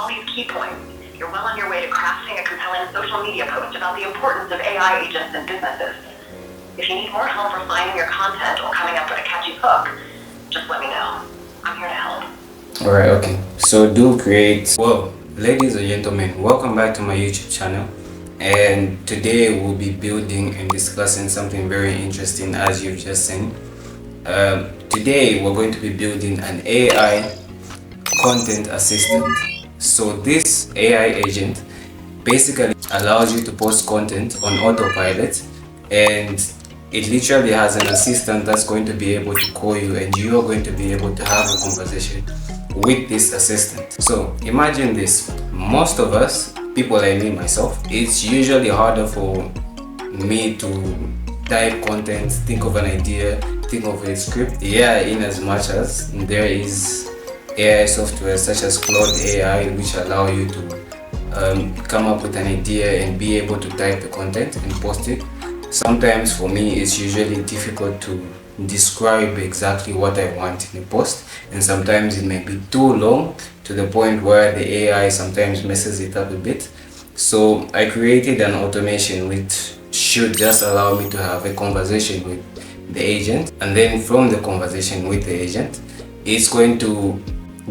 all these key points, you're well on your way to crafting a compelling social media post about the importance of AI agents in businesses. If you need more help refining your content or coming up with a catchy hook, just let me know. I'm here to help. Alright, okay. So do create. Well, ladies and gentlemen, welcome back to my YouTube channel. And today we'll be building and discussing something very interesting, as you've just seen. Today we're going to be building an AI content assistant. So this AI agent basically allows you to post content on autopilot, and it literally has an assistant that's going to be able to call you, and you are going to be able to have a conversation with this assistant. So imagine this: most of us, people like me myself, it's usually harder for me to type content, think of an idea, think of a script. Yeah, in as much as there is AI software such as Claude AI, which allow you to come up with an idea and be able to type the content and post it. Sometimes for me, it's usually difficult to describe exactly what I want in a post, and sometimes it may be too long to the point where the AI sometimes messes it up a bit. So I created an automation which should just allow me to have a conversation with the agent, and then from the conversation with the agent, it's going to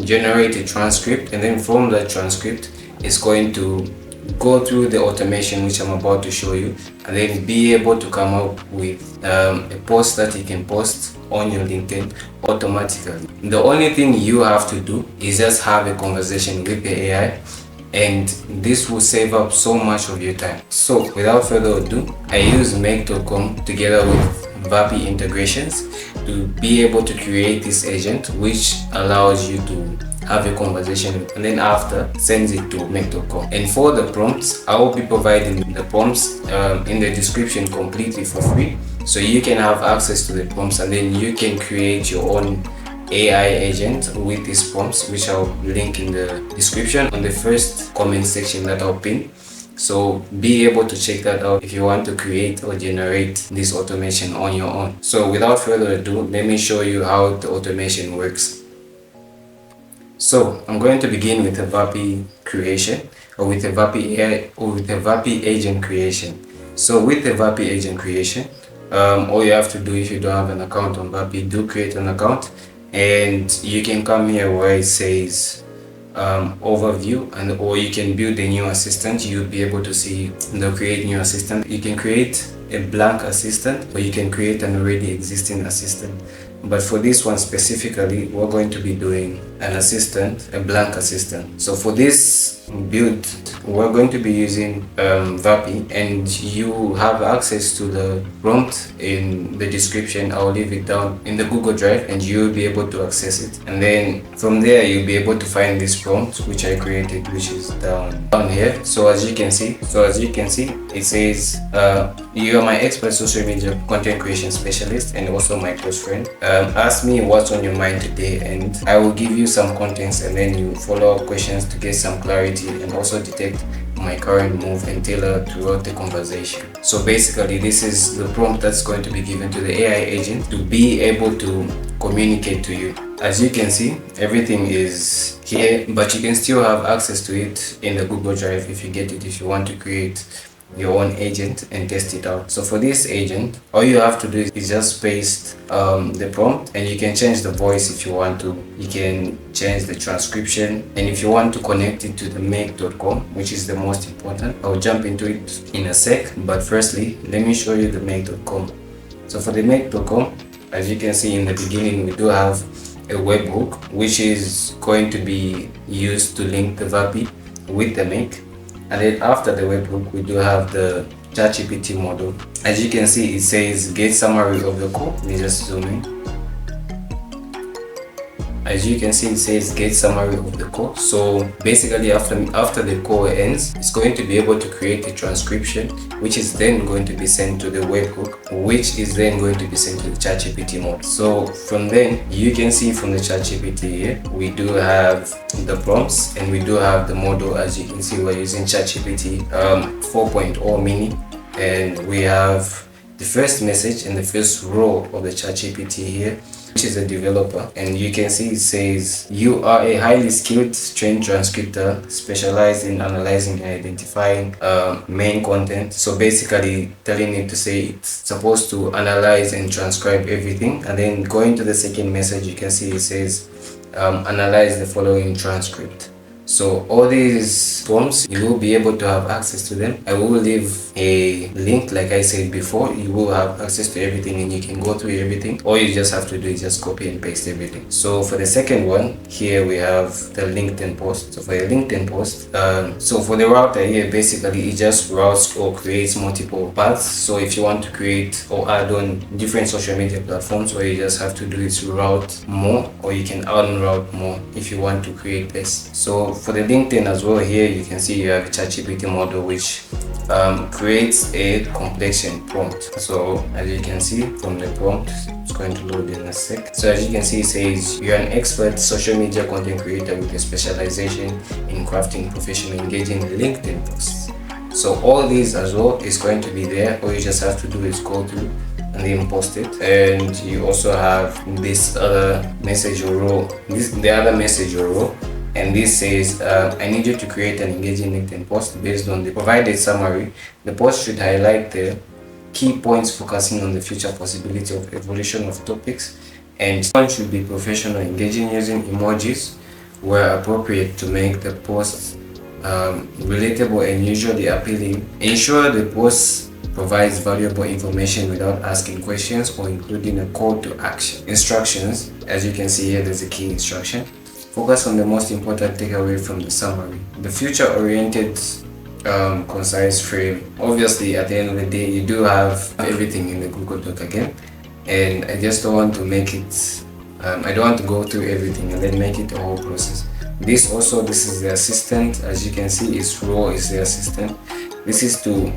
generate a transcript, and then from that transcript, it's going to go through the automation which I'm about to show you, and then be able to come up with a post that you can post on your LinkedIn automatically. The only thing you have to do is just have a conversation with the AI, and this will save up so much of your time. So without further ado, I use make.com together with VAPI integrations to be able to create this agent, which allows you to have a conversation and then after sends it to make.com. And for the prompts, I will be providing the prompts in the description completely for free, so you can have access to the prompts, and then you can create your own AI agent with these prompts, which I'll link in the description on the first comment section that I'll pin. So be able to check that out if you want to create or generate this automation on your own. So without further ado, let me show you how the automation works. So I'm going to begin with a VAPI creation, or with a VAPI AI, or with a VAPI agent creation. So with the VAPI agent creation, all you have to do, if you don't have an account on VAPI, do create an account, and you can come here where it says overview, and or you can build a new assistant. You'll be able to see the create new assistant. You can create a blank assistant, or you can create an already existing assistant. But for this one specifically, we're going to be doing an assistant, a blank assistant. So for this build, we're going to be using VAPI, and you have access to the prompt in the description. I'll leave it down in the Google Drive, and you'll be able to access it. And then from there, you'll be able to find this prompt which I created, which is down here. So as you can see, it says you are my expert social media content creation specialist and also my close friend. Ask me what's on your mind today, and I will give you some contents, and then you follow up questions to get some clarity and also detect my current move and tailor throughout the conversation. So basically, this is the prompt that's going to be given to the AI agent to be able to communicate to you. As you can see, everything is here, but you can still have access to it in the Google Drive if you get it, if you want to create your own agent and test it out. So for this agent, all you have to do is just paste the prompt, and you can change the voice if you want to. You can change the transcription, and if you want to connect it to the make.com, which is the most important, I'll jump into it in a sec. But firstly, let me show you the make.com. So for the make.com, as you can see in the beginning, we do have a webhook which is going to be used to link the VAPI with the make. And then after the webhook, we do have the ChatGPT model. As you can see, it says get summary of the call. Let me just zoom in. As you can see, it says get summary of the call. So basically, after the call ends, it's going to be able to create a transcription, which is then going to be sent to the webhook, which is then going to be sent to the ChatGPT model. So from then, you can see from the ChatGPT here, we do have the prompts, and we do have the model. As you can see, we're using ChatGPT 4.0 mini, and we have the first message in the first row of the ChatGPT here. which is a developer, and you can see it says you are a highly skilled trained transcriptor specialized in analyzing and identifying main content. So basically telling it to say it's supposed to analyze and transcribe everything. And then going to the second message, you can see it says analyze the following transcript. So all these forms, you will be able to have access to them. I will leave a link, like I said before. You will have access to everything and you can go through everything. All you just have to do is just copy and paste everything. So for the second one, here we have the LinkedIn post. So for a LinkedIn post, so for the router here, basically it just routes or creates multiple paths. So if you want to create or add on different social media platforms, all you just have to do is route more, or you can unroute more if you want to create this. So for the LinkedIn as well, here you can see you have a ChatGPT model which creates a complexion prompt. So as you can see from the prompt, it's going to load in a sec. So as you can see, it says you're an expert social media content creator with a specialization in crafting professional engaging LinkedIn posts. So all these as well is going to be there. All you just have to do is go through and then post it. And you also have this other message row, the other message row. And this says, I need you to create an engaging LinkedIn post based on the provided summary. The post should highlight the key points focusing on the future possibility of evolution of topics, and one should be professional, engaging using emojis where appropriate to make the post relatable and usually appealing. Ensure the post provides valuable information without asking questions or including a call to action. Instructions, as you can see here, there's a key instruction. Focus on the most important takeaway from the summary. The future-oriented, concise frame. Obviously, at the end of the day, you do have everything in the Google Doc again, and I just don't want to make it. I don't want to go through everything and then make it a whole process. This is the assistant. As you can see, its role is the assistant. This is to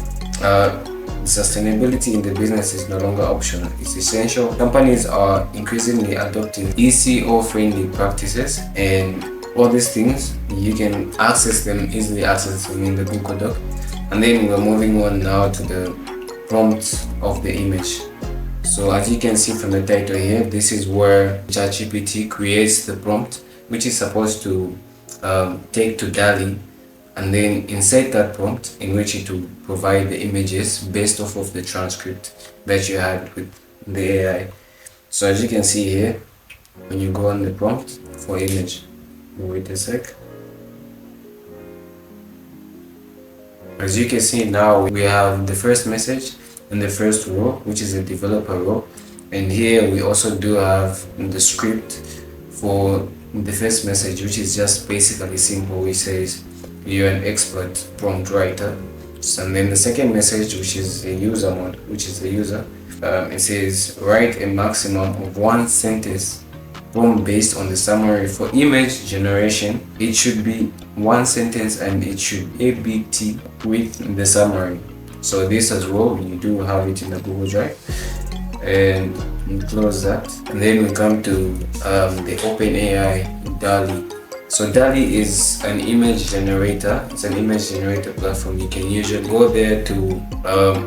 sustainability in the business is no longer optional, it's essential. Companies are increasingly adopting ECO-friendly practices, and all these things you can easily access them in the Google Doc. And then we're moving on now to the prompt of the image. So as you can see from the title here, this is where ChatGPT creates the prompt, which is supposed to take to DALL-E and then insert that prompt in which it will provide the images based off of the transcript that you had with the AI. So as you can see here, when you go on the prompt for image, wait a sec. As you can see now, we have the first message in the first row, which is a developer row, and here we also do have the script for the first message, which is just basically simple, which says you're an expert prompt writer. And then the second message, which is a user mode, which is the user, it says write a maximum of 1 sentence prompt based on the summary. For image generation, it should be 1 sentence and it should ABT with the summary. So this as well, you do have it in the Google Drive, and you close that. And then we come to the OpenAI DALL-E. So DALL-E is an image generator. It's an image generator platform. You can usually go there to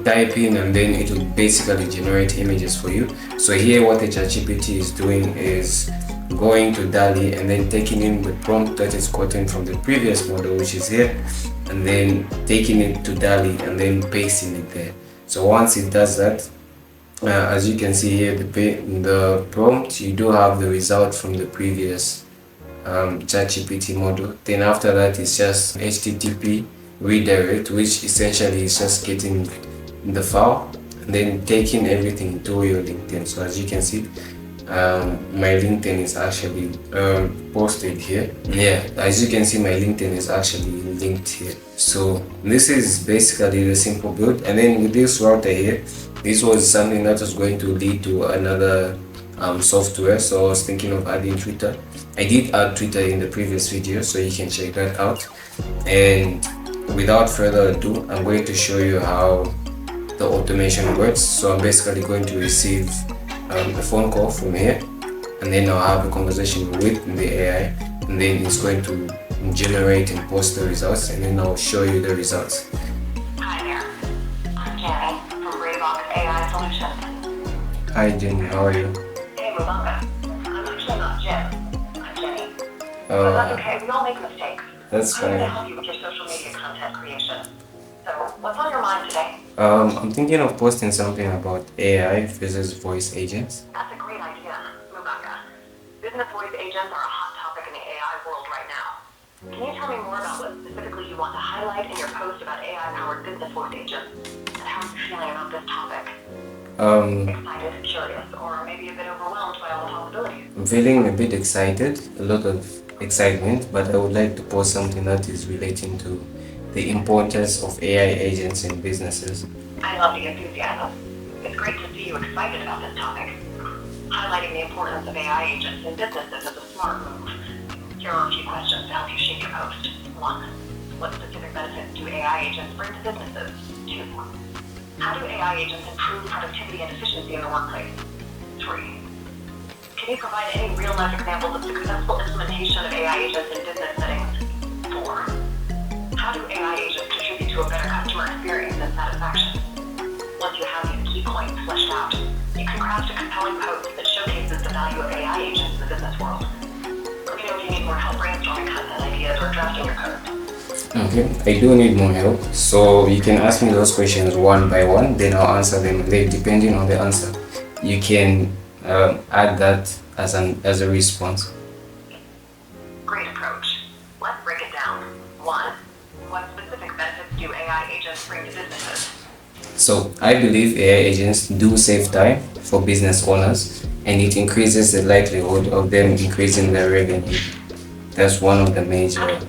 type in, and then it will basically generate images for you. So here what the ChatGPT is doing is going to DALL-E and then taking in the prompt that is gotten from the previous model, which is here, and then taking it to DALL-E and then pasting it there. So once it does that, as you can see here, the prompt, you do have the result from the previous ChatGPT model. Then after that, it's just HTTP redirect, which essentially is just getting the file and then taking everything to your LinkedIn. So as you can see, my LinkedIn is actually posted here. Yeah, as you can see, my LinkedIn is actually linked here. So this is basically the simple build. And then with this router here, this was something that was going to lead to another software. So I was thinking of adding Twitter. I did add Twitter in the previous video, so you can check that out. And without further ado, I'm going to show you how the automation works. So I'm basically going to receive a phone call from here, and then I'll have a conversation with the AI, and then it's going to generate and post the results, and then I'll show you the results. Hi there. I'm Jenny from Greybox AI Solutions. Hi Jenny, how are you? Hey, Mubanga. But that's okay, we all make mistakes. That's I'm here to fine. help you with your social media content creation. So, what's on your mind today? I'm thinking of posting something about AI versus voice agents. That's a great idea, Mubaka. Business voice agents are a hot topic in the AI world right now. Can you tell me more about what specifically you want to highlight in your post about AI-powered business voice agents? And how are you feeling about this topic? Excited, curious, or maybe a bit overwhelmed by all the possibilities? I'm feeling a bit excited, a lot of excitement, but I would like to post something that is relating to the importance of AI agents in businesses. I love the enthusiasm. It's great to see you excited about this topic. Highlighting the importance of AI agents in businesses is a smart move. Here are a few questions to help you shape your post. 1. What specific benefits do AI agents bring to businesses? 2. How do AI agents improve productivity and efficiency in the workplace? 3. Can you provide any real-life examples of successful implementation of AI agents in business settings? 4. How do AI agents contribute to a better customer experience and satisfaction? Once you have these key points fleshed out, you can craft a compelling post that showcases the value of AI agents in the business world. Let me know if you need more help brainstorming content ideas or drafting your post. Okay, I do need more help, so you can ask me those questions one by one, then I'll answer them. Then, depending on the answer, you can add that as a response. Great approach. Let's break it down. 1. What specific benefits do AI agents bring to businesses? So I believe AI agents do save time for business owners, and it increases the likelihood of them increasing their revenue. That's one of the major.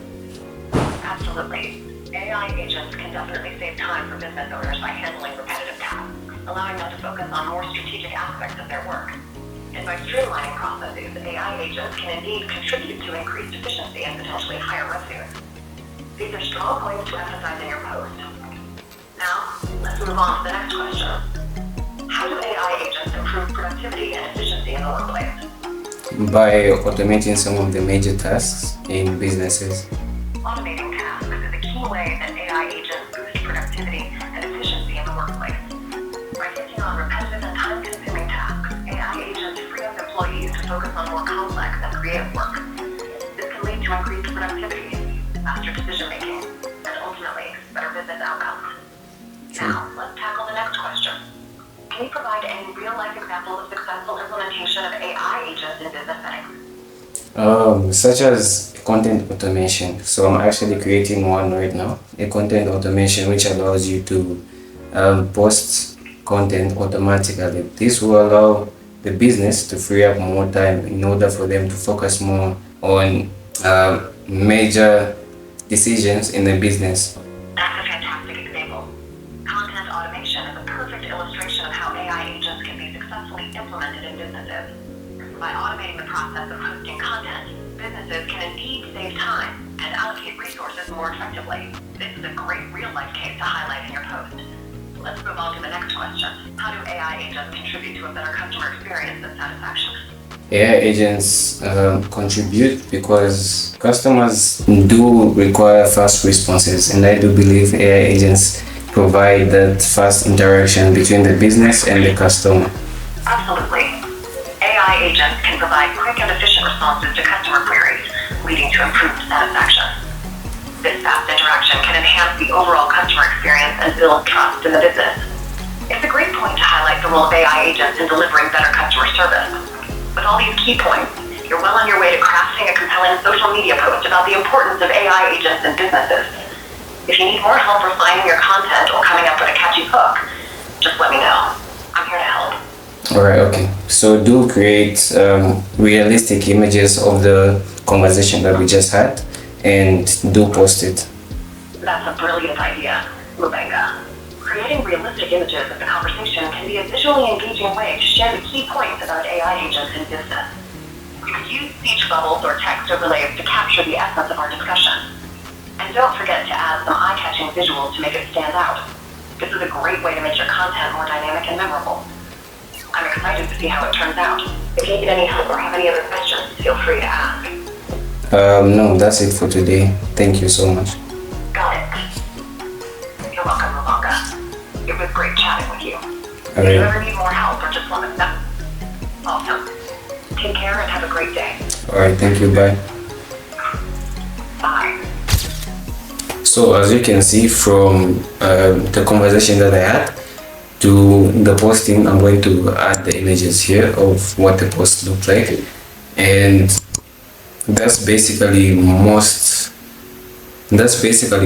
Absolutely. AI agents can definitely save time for business owners by handling repetitive tasks, allowing them to focus on more strategic aspects of their work. And by streamlining processes, AI agents can indeed contribute to increased efficiency and potentially higher revenue. These are strong points to emphasize in your post. Now, let's move on to the next question. How do AI agents improve productivity and efficiency in the workplace? By automating some of the major tasks in businesses. Automating tasks is a key way that AI agents boost productivity and efficiency in the workplace. By taking on repetitive and time-consuming tasks, AI agents free up employees to focus on more complex and creative work. This can lead to increased productivity, faster decision-making, and ultimately, better business outcomes. Now, let's tackle the next question. Can you provide any real-life examples of successful implementation of AI agents in business settings? Such as content automation. So I'm actually creating one right now, a content automation which allows you to post content automatically. This will allow the business to free up more time in order for them to focus more on major decisions in the business. That's a fantastic example. Content automation is a perfect illustration of how AI agents can be successfully implemented in businesses. By automating the process of posting content, businesses can indeed save time and allocate resources more effectively. This is a great real-life case to highlight in your post. Let's move on to the next question. How do AI agents contribute to a better customer experience and satisfaction? AI agents contribute because customers do require fast responses, and I do believe AI agents provide that fast interaction between the business and the customer. Absolutely. AI agents can provide quick and efficient responses to customer queries, leading to improved satisfaction. This fast interaction can enhance the overall customer experience and build trust in the business. It's a great point to highlight the role of AI agents in delivering better customer service. With all these key points, you're well on your way to crafting a compelling social media post about the importance of AI agents in businesses. If you need more help refining your content or coming up with a catchy hook, just let me know. I'm here to help. Alright, okay. So do create realistic images of the conversation that we just had and do post it. That's a brilliant idea, Mubenga. Creating realistic images of the conversation can be a visually engaging way to share the key points about AI agents in business. You could use speech bubbles or text overlays to capture the essence of our discussion. And don't forget to add some eye-catching visuals to make it stand out. This is a great way to make your content more dynamic and memorable. I'm excited to see how it turns out. If you need any help or have any other questions, feel free to ask. No, that's it for today. Thank you so much. Got it. You're welcome, Mubanga. It was great chatting with you. If you ever need more help or just want to know. Awesome. Take care and have a great day. Alright, thank you. Bye. So as you can see from the conversation that I had to the posting, I'm going to add the images here of what the post looked like, and that's basically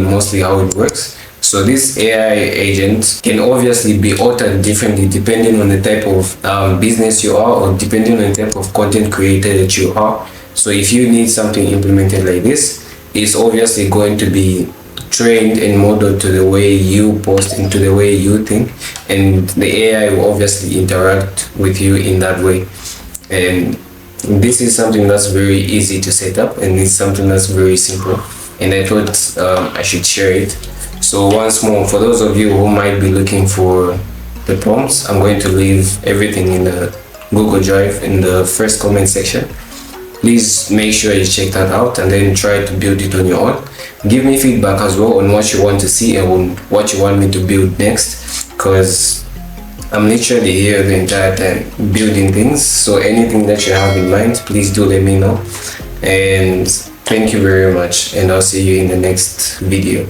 mostly how it works. So this AI agent can obviously be altered differently depending on the type of business you are, or depending on the type of content creator that you are. So if you need something implemented like this, it's obviously going to be trained and modeled to the way you post and to the way you think, and the AI will obviously interact with you in that way. And this is something that's very easy to set up, and it's something that's very simple, and I thought I should share it. So once more, for those of you who might be looking for the prompts, I'm going to leave everything in the Google Drive in the first comment section. Please make sure you check that out and then try to build it on your own. Give me feedback as well on what you want to see and on what you want me to build next, because I'm literally here the entire time building things. So anything that you have in mind, please do let me know. And thank you very much, and I'll see you in the next video.